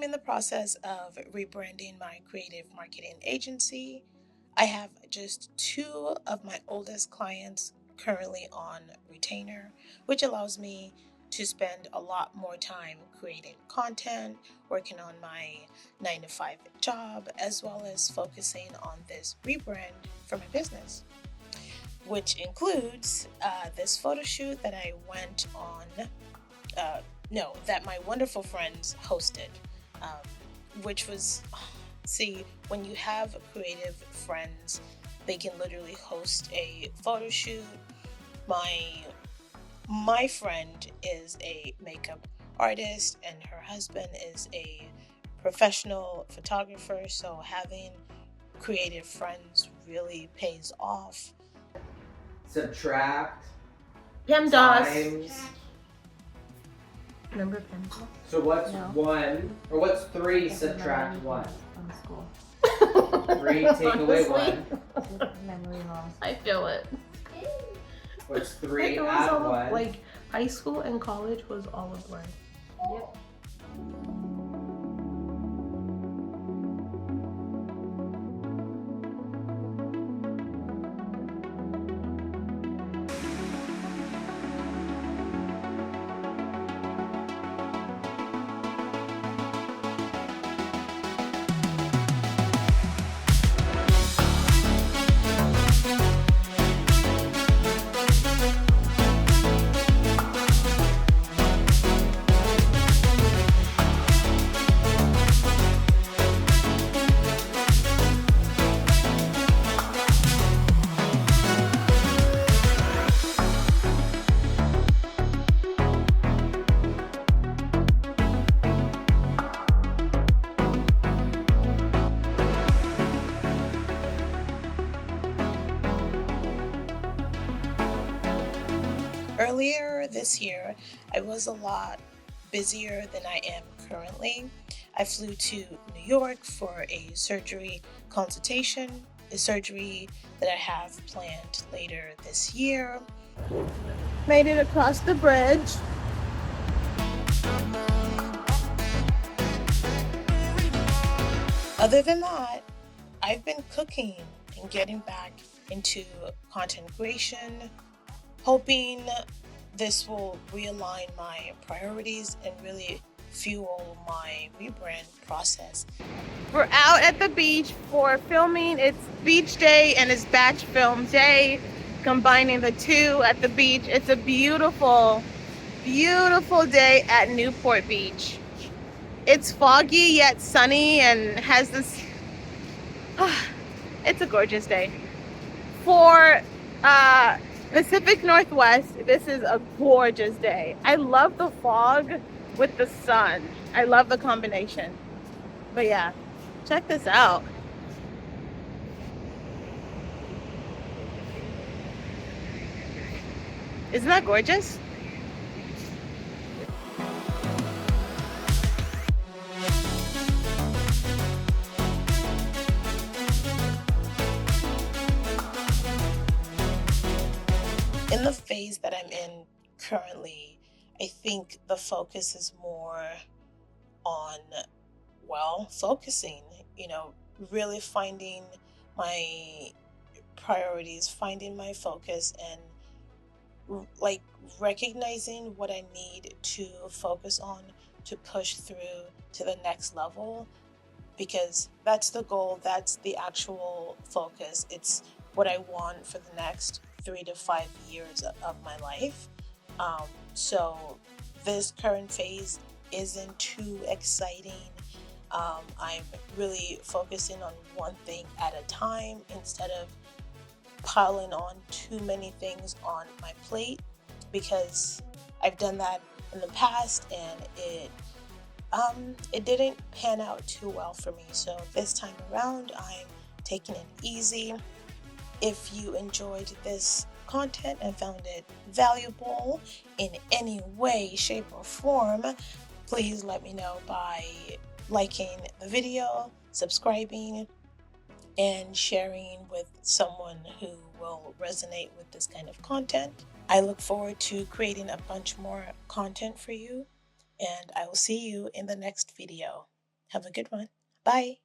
I'm in the process of rebranding my creative marketing agency. I have just two of my oldest clients currently on retainer, which allows me to spend a lot more time creating content, working on my 9 to 5 job, as well as focusing on this rebrand for my business, which includes this photo shoot that I went on, that my wonderful friends hosted, which was, see, when you have creative friends, they can literally host a photo shoot. My friend is a makeup artist and her husband is a professional photographer, so having creative friends really pays off. Subtract PEMDAS. times. Remember PEMDAS? So what's No. 1 or what's 3 subtract 1? From school. 3 take away 1. Memory loss. I feel it. What's Like 3 it was add all 1? like high school and college was all a blur. Yep. Earlier this year, I was a lot busier than I am currently. I flew to New York for a surgery consultation, a surgery that I have planned later this year. Made it across the bridge. Other than that, I've been cooking and getting back into content creation, hoping this will realign my priorities and really fuel my rebrand process. We're out at the beach for filming. It's beach day and it's batch film day, combining the two at the beach. It's a beautiful, beautiful day at Newport Beach. It's foggy yet sunny and has this, it's a gorgeous day. For Pacific Northwest, this is a gorgeous day. I love the fog with the sun. I love the combination. But yeah, check this out. Isn't that gorgeous? In the phase that I'm in currently, I think the focus is more on, focusing, really finding my priorities, finding my focus, and recognizing what I need to focus on to push through to the next level, because that's the goal, that's the actual focus. It's what I want for the next 3 to 5 years of my life. So this current phase isn't too exciting. I'm really focusing on one thing at a time instead of piling on too many things on my plate, because I've done that in the past and it didn't pan out too well for me. So this time around, I'm taking it easy. If you enjoyed this content and found it valuable in any way, shape, or form, please let me know by liking the video, subscribing, and sharing with someone who will resonate with this kind of content. I look forward to creating a bunch more content for you, and I will see you in the next video. Have a good one. Bye.